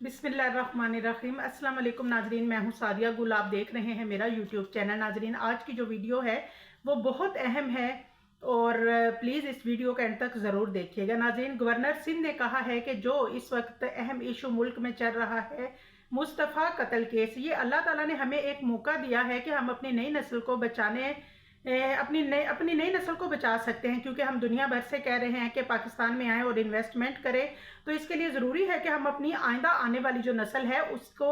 बिस्मिल्लाहिर्रहमानिर्रहीम। अस्सलाम वालेकुम नाजरीन, मैं हूँ सादिया गुल। आप देख रहे हैं मेरा यूट्यूब चैनल। नाजरीन, आज की जो वीडियो है वो बहुत अहम है और प्लीज़ इस वीडियो के एंड तक ज़रूर देखिएगा। नाजरीन, गवर्नर सिंध ने कहा है कि जो इस वक्त अहम इशू मुल्क में चल रहा है, मुस्तफ़ा कत्ल केस, ये अल्लाह ताला ने हमें एक मौका दिया है कि हम अपनी नई नस्ल को बचाने अपनी नई नस्ल को बचा सकते हैं, क्योंकि हम दुनिया भर से कह रहे हैं कि पाकिस्तान में आए और इन्वेस्टमेंट करें। तो इसके लिए ज़रूरी है कि हम अपनी आइंदा आने वाली जो नस्ल है उसको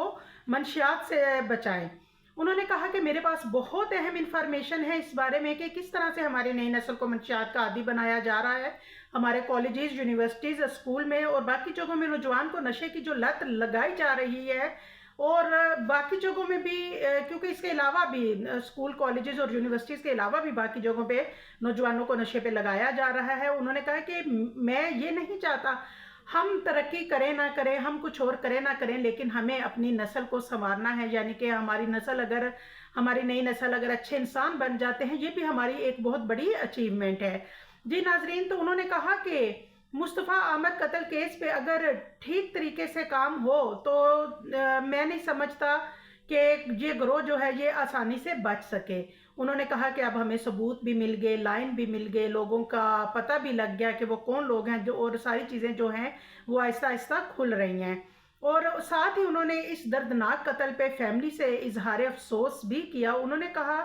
मंशियात से बचाएं। उन्होंने कहा कि मेरे पास बहुत अहम इंफॉर्मेशन है इस बारे में कि किस तरह से हमारी नई नस्ल को मंशियात का आदी बनाया जा रहा है। हमारे कॉलेजेस, यूनिवर्सिटीज़, स्कूल में और बाकी जगहों में नौजवान को नशे की जो लत लगाई जा रही है, और बाकी जगहों में भी, क्योंकि इसके अलावा भी स्कूल, कॉलेजेस और यूनिवर्सिटीज़ के अलावा भी बाकी जगहों पे नौजवानों को नशे पे लगाया जा रहा है। उन्होंने कहा कि मैं ये नहीं चाहता हम तरक्की करें ना करें, हम कुछ और करें ना करें, लेकिन हमें अपनी नस्ल को संवारना है। यानी कि हमारी नई नस्ल अगर अच्छे इंसान बन जाते हैं, ये भी हमारी एक बहुत बड़ी अचीवमेंट है। जी नाजरीन, तो उन्होंने कहा कि मुस्तफ़ा आमर कत्ल केस पे अगर ठीक तरीके से काम हो तो मैं नहीं समझता कि ये गिरोह जो है ये आसानी से बच सके। उन्होंने कहा कि अब हमें सबूत भी मिल गए, लाइन भी मिल गए, लोगों का पता भी लग गया कि वो कौन लोग हैं जो, और सारी चीज़ें जो हैं वो आहिस्ता आहिस्ता खुल रही हैं। और साथ ही उन्होंने इस दर्दनाक कत्ल पे फैमिली से इजहार अफसोस भी किया। उन्होंने कहा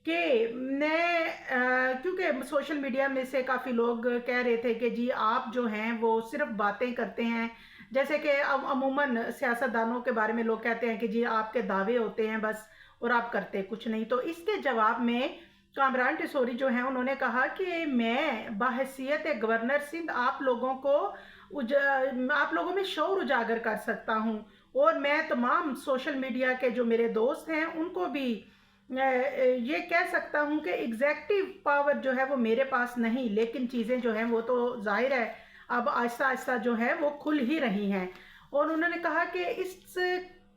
कि मैं क्योंकि सोशल मीडिया में से काफ़ी लोग कह रहे थे कि जी आप जो हैं वो सिर्फ बातें करते हैं, जैसे कि अमूमन सियासतदानों के बारे में लोग कहते हैं कि जी आपके दावे होते हैं बस और आप करते कुछ नहीं। तो इसके जवाब में कामरान टिसोरी जो हैं उन्होंने कहा कि मैं बाहैसियत गवर्नर सिंध आप लोगों में शौर उजागर कर सकता हूं, और मैं तमाम सोशल मीडिया के जो मेरे दोस्त हैं उनको भी ये कह सकता हूं कि एग्जैक्टिव पावर जो है वो मेरे पास नहीं, लेकिन चीज़ें जो हैं वो तो जाहिर है अब आहिस्ता आहिस्ता जो है वो खुल ही रही हैं। और उन्होंने कहा कि इस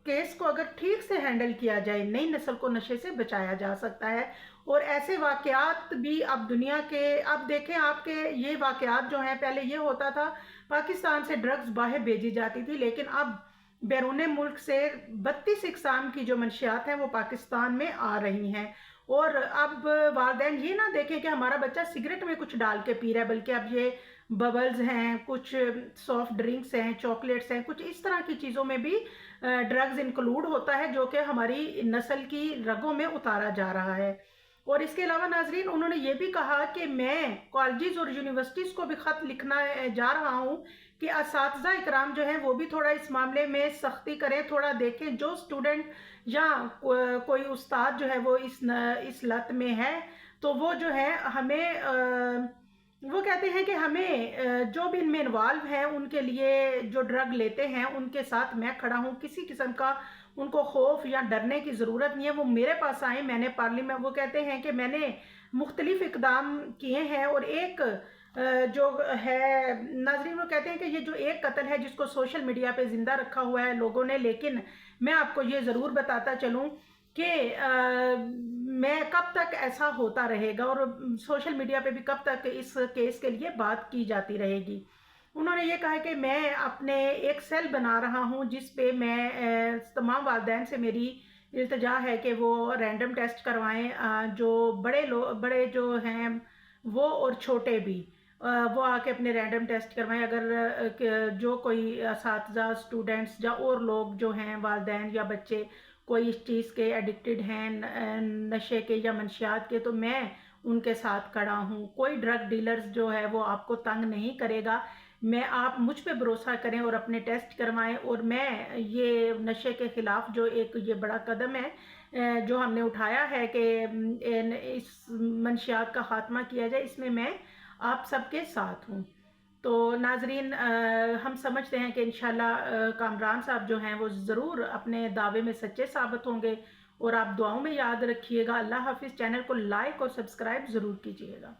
केस को अगर ठीक से हैंडल किया जाए, नई नस्ल को नशे से बचाया जा सकता है। और ऐसे वाकयात भी अब दुनिया के, अब देखें आपके ये वाकयात जो हैं, पहले ये होता था पाकिस्तान से ड्रग्स बाहर भेजी जाती थी, लेकिन अब बैरून मुल्क से 32 इकसाम की जो मंशियात हैं वो पाकिस्तान में आ रही हैं। और अब वालिदैन ये ना देखें कि हमारा बच्चा सिगरेट में कुछ डाल के पी रहा है, बल्कि अब ये बबल्स हैं, कुछ सॉफ्ट ड्रिंक्स हैं, चॉकलेट्स हैं, कुछ इस तरह की चीज़ों में भी ड्रग्स इंक्लूड होता है, जो कि हमारी नस्ल की रगों में उतारा जा रहा है। और इसके अलावा नाजरीन, उन्होंने ये भी कहा कि मैं कॉलेजेस और यूनिवर्सिटीज़ को भी ख़त लिखना जा रहा हूँ कि असातिज़ा इकराम जो हैं वो भी थोड़ा इस मामले में सख्ती करें, थोड़ा देखें जो स्टूडेंट या कोई उस्ताद जो है वो इस लत में है, तो वो जो है हमें वो कहते हैं कि हमें जो भी इनमें इन्वॉल्व हैं उनके लिए, जो ड्रग लेते हैं उनके साथ मैं खड़ा हूँ, किसी किस्म का उनको खौफ या डरने की ज़रूरत नहीं है। वो मेरे पास आए, मैंने पार्लियामेंट, वो कहते हैं कि मैंने मुख्तलिफ इकदाम किए हैं, और एक जो है नाजरीन, वो कहते हैं कि ये जो एक कत्ल है जिसको सोशल मीडिया पे ज़िंदा रखा हुआ है लोगों ने, लेकिन मैं आपको ये ज़रूर बताता चलूँ कि मैं कब तक ऐसा होता रहेगा और सोशल मीडिया पे भी कब तक इस केस के लिए बात की जाती रहेगी। उन्होंने ये कहा कि मैं अपने एक सेल बना रहा हूँ जिस पे मैं तमाम वालिदैन से मेरी इल्तिजा है कि वो रैंडम टेस्ट करवाएं, जो बड़े जो हैं वो और छोटे भी, वो आके अपने रैंडम टेस्ट करवाएं। अगर जो कोई असातिज़ा, स्टूडेंट्स या और लोग जो हैं, वालिदैन या बच्चे, कोई इस चीज़ के एडिक्टेड हैं, नशे के या मंशियात के, तो मैं उनके साथ खड़ा हूँ। कोई ड्रग डीलर्स जो है वो आपको तंग नहीं करेगा। आप मुझ पे भरोसा करें और अपने टेस्ट करवाएं। और मैं ये नशे के ख़िलाफ़ जो एक ये बड़ा कदम है जो हमने उठाया है कि इस मंशियात का ख़ात्मा किया जाए, इसमें मैं आप सबके साथ हूँ। तो नाजरीन, हम समझते हैं कि इंशाल्लाह कामरान साहब जो हैं वो ज़रूर अपने दावे में सच्चे साबित होंगे, और आप दुआओं में याद रखिएगा। अल्लाह हाफिज़। चैनल को लाइक और सब्सक्राइब ज़रूर कीजिएगा।